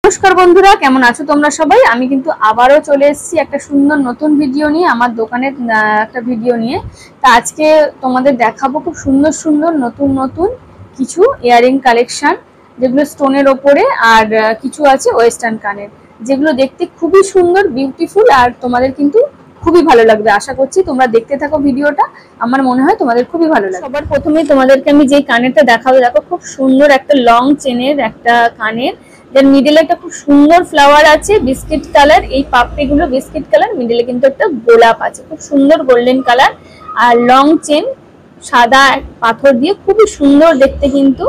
নমস্কার বন্ধুরা, কেমন আছো তোমরা সবাই? আমি কিন্তু আবারও চলে এসেছি একটা সুন্দর নতুন ভিডিও নিয়ে, আমার দোকানের একটা ভিডিও নিয়ে। তা আজকে তোমাদের দেখাবো খুব সুন্দর সুন্দর নতুন নতুন কিছু ইয়ারিং কালেকশন, যেগুলো স্টোনের ওপরে আর কিছু আছে ওয়েস্টার্ন কানের, যেগুলো দেখতে খুবই সুন্দর, বিউটিফুল, আর তোমাদের কিন্তু খুবই ভালো লাগবে। আশা করছি তোমরা দেখতে থাকো ভিডিওটা, আমার মনে হয় তোমাদের খুবই ভালো লাগবে। সবার প্রথমে তোমাদেরকে আমি যে কানেরটা দেখাবো, দেখো খুব সুন্দর একটা লং চেনের একটা কানের, যার মিডলে একটা খুব সুন্দর ফ্লাওয়ার আছে বিস্কিট কালার। এই পাপড়িগুলো বিস্কিট কালার, মিডলে কিন্তু একটা গোলাপ আছে, খুব সুন্দর গোল্ডেন কালার, আর লং চেন সাদা পাথর দিয়ে খুবই সুন্দর দেখতে কিন্তু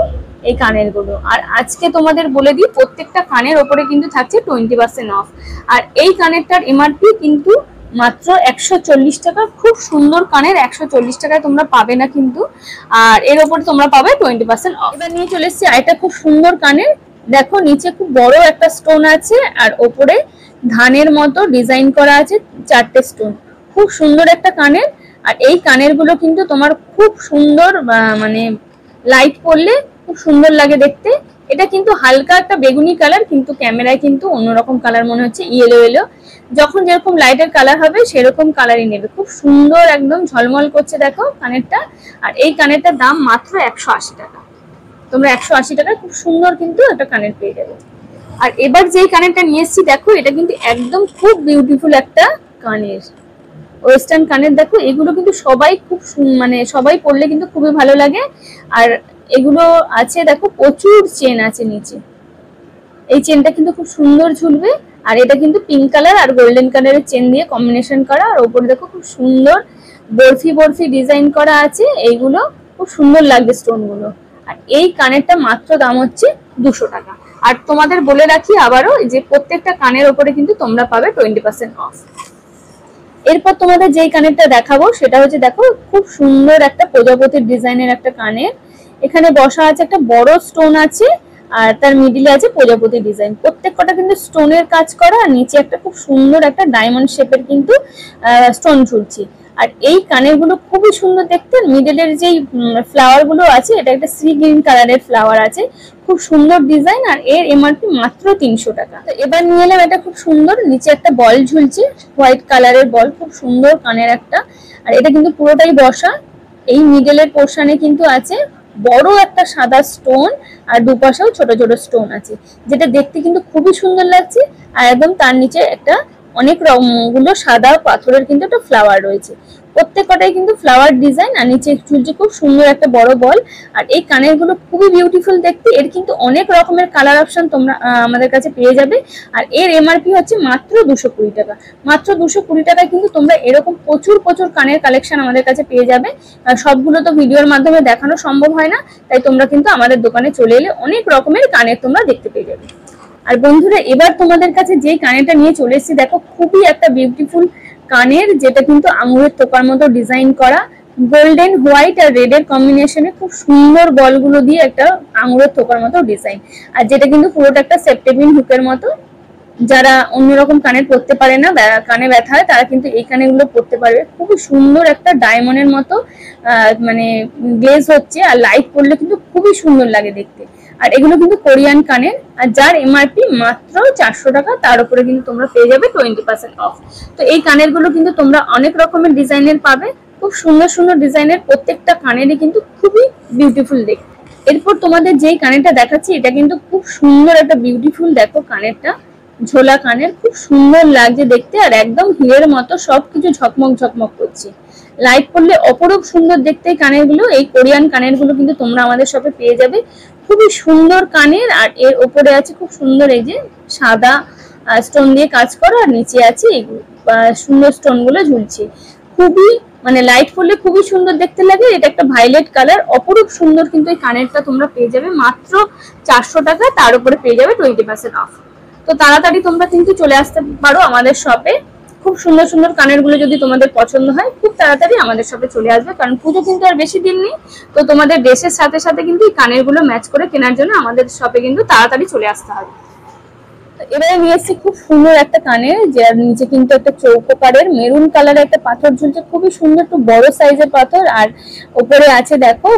এই কানের গুলো। আর আজকে তোমাদের বলে দিই, প্রত্যেকটা কানের ওপরে কিন্তু থাকছে 20% অফ। আর এই কানেরটার এমআরপি কিন্তু মাত্র 140 টাকা। খুব সুন্দর কানের, 140 টাকায় তোমরা পাবে না কিন্তু, আর এর ওপরে তোমরা পাবে 20% অফ। এবার নিয়ে চলে এসেছি এটা খুব সুন্দর কানের, দেখো নিচে খুব বড় একটা স্টোন আছে, আর ওপরে ধানের মতো ডিজাইন করা আছে 4টে স্টোন। খুব সুন্দর একটা কানের, আর এই কানের গুলো কিন্তু তোমার খুব সুন্দর, মানে লাইট পড়লে খুব সুন্দর লাগে দেখতে। এটা কিন্তু হালকা একটা বেগুনি কালার, কিন্তু ক্যামেরায় কিন্তু অন্যরকম কালার মনে হচ্ছে, ইয়েলো ইয়েলো। যখন যেরকম লাইটের কালার হবে সেরকম কালারই নেবে। খুব সুন্দর একদম ঝলমল করছে দেখো কানেরটা। আর এই কানেরটার দাম মাত্র 180 টাকা। তোমরা 180 টাকায় খুব সুন্দর কিন্তু একটা কানের পেয়ে যাবে। আর এবার যেই কানেরটা নিয়ে এসেছি দেখো, এটা কিন্তু একদম খুব বিউটিফুল একটা কানের, ওয়েস্টার্ন কানের। দেখো এগুলো কিন্তু সবাই খুব মানে সবাই পরলে কিন্তু খুবই ভালো লাগে। আর এগুলো আছে দেখো, প্রচুর চেন আছে নিচে, এই চেনটা কিন্তু খুব সুন্দর ঝুলবে। আর এটা কিন্তু পিঙ্ক কালার আর গোল্ডেন কালারের চেন দিয়ে কম্বিনেশন করা, আর ওপরে দেখো খুব সুন্দর বরফি বরফি ডিজাইন করা আছে। এইগুলো খুব সুন্দর লাগবে স্টোন গুলো। আর এই কানেরটা মাত্র দাম হচ্ছে 200 টাকা। আর তোমাদের বলে রাখি আবারও, যে প্রত্যেকটা কানের ওপরে কিন্তু তোমরা পাবে 20% অফ। এরপর তোমাদের যেই কানেরটা দেখাবো সেটা হচ্ছে, দেখো খুব সুন্দর একটা প্রজাপতির ডিজাইনের একটা কানের। এখানে বসা আছে, একটা বড় স্টোন আছে, আর তার মিডিলে আছে প্রজাপতি ডিজাইন। প্রত্যেকটা কিন্তু স্টোনের কাজ করা, আর নিচে একটা খুব সুন্দর একটা ডায়মন্ড শেপের কিন্তু স্টোন ঝুলছে। আর এই কানের গুলো খুবই সুন্দর দেখতে। মিডলের যেই ফ্লাওয়ার গুলো আছে, এটা একটা সি গ্রিন কালারের ফ্লাওয়ার আছে, খুব সুন্দর ডিজাইন। আর এর এমআরপি মাত্র 300 টাকা। তো এবার নিয়ে এলাম এটা খুব সুন্দর, নিচে একটা বল ঝুলছে, হোয়াইট কালারের বল, খুব সুন্দর কানের একটা। আর এটা কিন্তু পুরোটাই বসা। এই মিডলের পোর্শনে কিন্তু আছে বড় একটা সাদা স্টোন, আর দুপাশেও ছোট ছোট স্টোন আছে, যেটা দেখতে কিন্তু খুবই সুন্দর লাগছে। আর একদম তার নিচে একটা অনেক রকমগুলো সাদা পাথরের কিন্তু একটা ফ্লাওয়ার রয়েছে, প্রত্যেকটাই কিন্তু ফ্লাওয়ার ডিজাইন। আর নিচে ঝুলছে খুব সুন্দর একটা বড় বল। আর এই কানের গুলো খুবই বিউটিফুল দেখতে। এর কিন্তু অনেক রকমের কালার অপশন তোমরা আমাদের কাছে পেয়ে যাবে। আর এর এমআরপি হচ্ছে মাত্র 220 টাকা। মাত্র 220 টাকায় কিন্তু তোমরা এরকম প্রচুর প্রচুর কানের কালেকশন আমাদের কাছে পেয়ে যাবে। সবগুলো তো ভিডিওর মাধ্যমে দেখানো সম্ভব হয় না, তাই তোমরা কিন্তু আমাদের দোকানে চলে এলে অনেক রকমের কানের তোমরা দেখতে পেয়ে যাবে। আর বন্ধুরা, এবার তোমাদের কাছে যে কানেরটা নিয়ে চলে এসেছি, দেখো খুবই একটা বিউটিফুল কানের, যেটা কিন্তু আঙুরের টোকার মতো ডিজাইন করা, গোল্ডেন হোয়াইট আর রেড এর কম্বিনেশনে খুব সুন্দর বলগুলো দিয়ে একটা আঙুরের টোকার মতো ডিজাইন। আর যেটা কিন্তু পুরোটা একটা সেপ্টেপিন হুকের মতো। যারা অন্যরকম কানের পরতে পারে না, কানে ব্যথা হয়, তারা কিন্তু এই কানেরগুলো পরতে পারবে। খুবই সুন্দর একটা ডায়মন্ডের মতো মানে গ্লেজ হচ্ছে, আর লাইট পরলে কিন্তু খুবই সুন্দর লাগে দেখতে। আর এগুলো কিন্তু কোরিয়ান কানের, আর যার এমআরপি মাত্র 400 টাকা। তার উপরে কিন্তু তোমরা পেয়ে যাবে 20% অফ। তো এই কানের গুলো কিন্তু তোমরা অনেক রকমের ডিজাইনের পাবে, খুব সুন্দর সুন্দর ডিজাইনের। প্রত্যেকটা কানেরই কিন্তু খুবই বিউটিফুল দেখতে। এরপর তোমাদের যেই কানেরটা দেখাচ্ছি, এটা কিন্তু খুব সুন্দর একটা বিউটিফুল, দেখো কানেরটা ঝোলা কানের, খুব সুন্দর লাগছে দেখতে। আর একদম হিরের মতো সবকিছু ঝকমক ঝকমক করছে, লাইট পড়লে অপরূপ সুন্দর দেখতে এই কানের গুলো। এই কোরিয়ান কানের গুলো কিন্তু তোমরা আমাদের শপে পেয়ে যাবে। খুবই সুন্দর কানের, আর এর ওপরে আছে খুব সুন্দর এই যে সাদা স্টোন দিয়ে কাজ করা, আর নিচে আছে সুন্দর স্টোন গুলো ঝুলছে। খুবই মানে লাইট পড়লে খুবই সুন্দর দেখতে লাগে। এটা একটা ভায়োলেট কালার, অপরূপ সুন্দর কিন্তু এই কানেরটা তোমরা পেয়ে যাবে মাত্র 400 টাকা। তার উপরে পেয়ে যাবে 20% অফ। তো তাড়াতাড়ি তোমরা কিন্তু চলে আসতে পারো আমাদের শপে। খুব সুন্দর সুন্দর কানের গুলো যদি তোমাদের পছন্দ হয়, খুব তাড়াতাড়ি আমাদের শপে চলে আসবে, কারণ পুজো কিন্তু আর বেশি দিন নেই। তো তোমাদের ড্রেসের সাথে সাথে কিন্তু এই কানের গুলো ম্যাচ করে কেনার জন্য আমাদের শপে কিন্তু তাড়াতাড়ি চলে আসতে হবে। এবারে নিয়ে এসেছি খুব সুন্দর একটা কানের, যার নিচে কিন্তু একটা চৌকোকারের মেরুন কালারের একটা পাথর ঝুলছে, খুবই সুন্দর, একটু বড় সাইজের পাথর। আর ওপরে আছে দেখো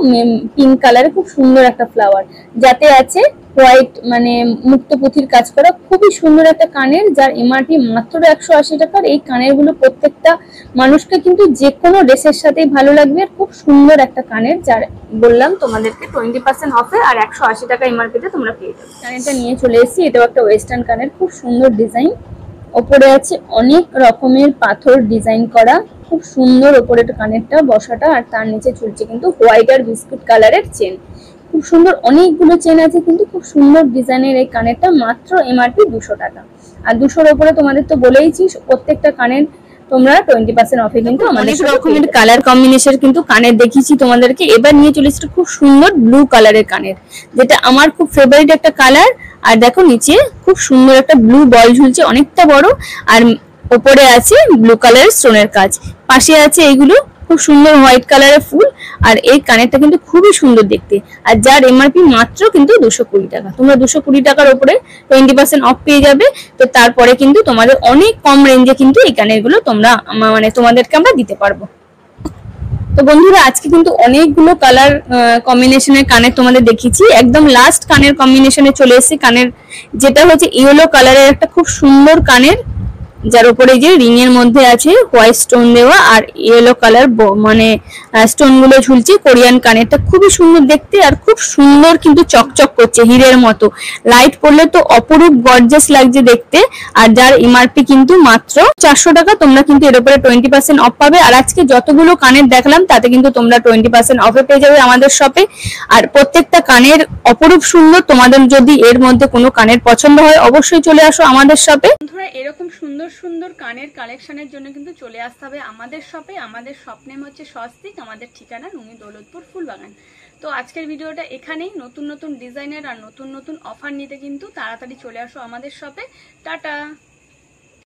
পিঙ্ক কালারের খুব সুন্দর একটা ফ্লাওয়ার, যাতে আছে হোয়াইট মানে মুক্ত পুঁথির কাজ করা, খুবই সুন্দর একটা কানের, যার এমআরপি মাত্র 180 টাকার। এই কানের গুলো প্রত্যেকটা মানুষকে কিন্তু যে কোনো ড্রেসের সাথেই ভালো লাগবে। খুব সুন্দর একটা কানের, যার বললাম তোমাদেরকে 20% অফে আর 180 টাকা এমআরপিতে তোমরা পেয়ে যাবে। কানেরটা নিয়ে চলে এসেছি, এটাও একটা ওয়েস্টার্ন কানের, খুব সুন্দর ডিজাইন। ওপরে আছে অনেক রকমের পাথর ডিজাইন করা, খুব সুন্দর ওপরে কানেরটা বসাটা, আর তার নিচে ঝুলছে কিন্তু হোয়াইট আর বিস্কুট কালারের চেন। খুব সুন্দর, অনেকগুলো চেন আছে কিন্তু খুব সুন্দর ডিজাইনের এই কানেরটা, মাত্র এমআরপি 200 টাকা। আর 200-র উপরে তোমাদের তো বলেইছি প্রত্যেকটা কানের তোমরা 20% অফে কিন্তু অনেক রকমের কালার কম্বিনেশন কিন্তু কানের দেখিয়েছি তোমাদেরকে। এবার নিয়ে চলে এসেছি খুব সুন্দর ব্লু কালারের কানের, যেটা আমার খুব ফেভারিট একটা কালার। আর দেখো নিচে খুব সুন্দর একটা ব্লু বল ঝুলছে, অনেকটা বড়, আর ওপরে আছে ব্লু কালারের স্টোনের কাজ, পাশে আছে এইগুলো খুব সুন্দর হোয়াইট কালারের ফুল। আর এই কানেরটা কিন্তু খুবই সুন্দর দেখতে, আর যার এমআরপি মাত্র কিন্তু 220 টাকা। তোমরা 220 টাকার উপরে 20% অফ পেয়ে যাবে। তো তারপরে কিন্তু তোমাদের অনেক কম রেঞ্জে কিন্তু এই কানেরগুলো তোমরা মানে তোমাদেরকে আমরা দিতে পারবো। তো বন্ধুরা আজকে কিন্তু অনেকগুলো কালার কম্বিনেশনের কানের তোমাদের দেখিয়েছি। একদম লাস্ট কানের কম্বিনেশনে চলে এসেছি, কানের যেটা হচ্ছে ইয়েলো কালারের একটা খুব সুন্দর কানের, যার উপরে যে রিং এর মধ্যে আছে হোয়াইট স্টোন দেওয়া আর ইয়েলো কালার মানে স্টোন গুলো ঝুলছে। কোরিয়ান কানেরটা খুবই সুন্দর দেখতে, আর খুব সুন্দর কিন্তু চকচক করছে হীরের মতো, লাইট পড়লে তো অপরূপ গর্জাস লাগছে দেখতে। আর যার এমআরপি কিন্তু মাত্র 400 টাকা। তোমরা কিন্তু এর উপরে 20% অফ পাবে। আর আজকে যতগুলো কানের দেখলাম তাতে কিন্তু তোমরা 20% অফে পেয়ে যাবে আমাদের শপে। আর প্রত্যেকটা কানের অপরূপ সুন্দর। তোমাদের যদি এর মধ্যে কোনো কানের পছন্দ হয় অবশ্যই চলে আসো আমাদের শপে। বন্ধুরা এরকম সুন্দর সুন্দর কানের কালেকশনের জন্য কিন্তু চলে আসতে হবে আমাদের শপে। আমাদের শপ নেম হচ্ছে স্বস্তিক, আমাদের ঠিকানা নুনি দৌলতপুর ফুলবাগান। তো আজকের ভিডিওটা এখানেই। নতুন নতুন ডিজাইনের আর নতুন নতুন অফার নিতে কিন্তু তাড়াতাড়ি চলে আসো আমাদের শপে। টাটা।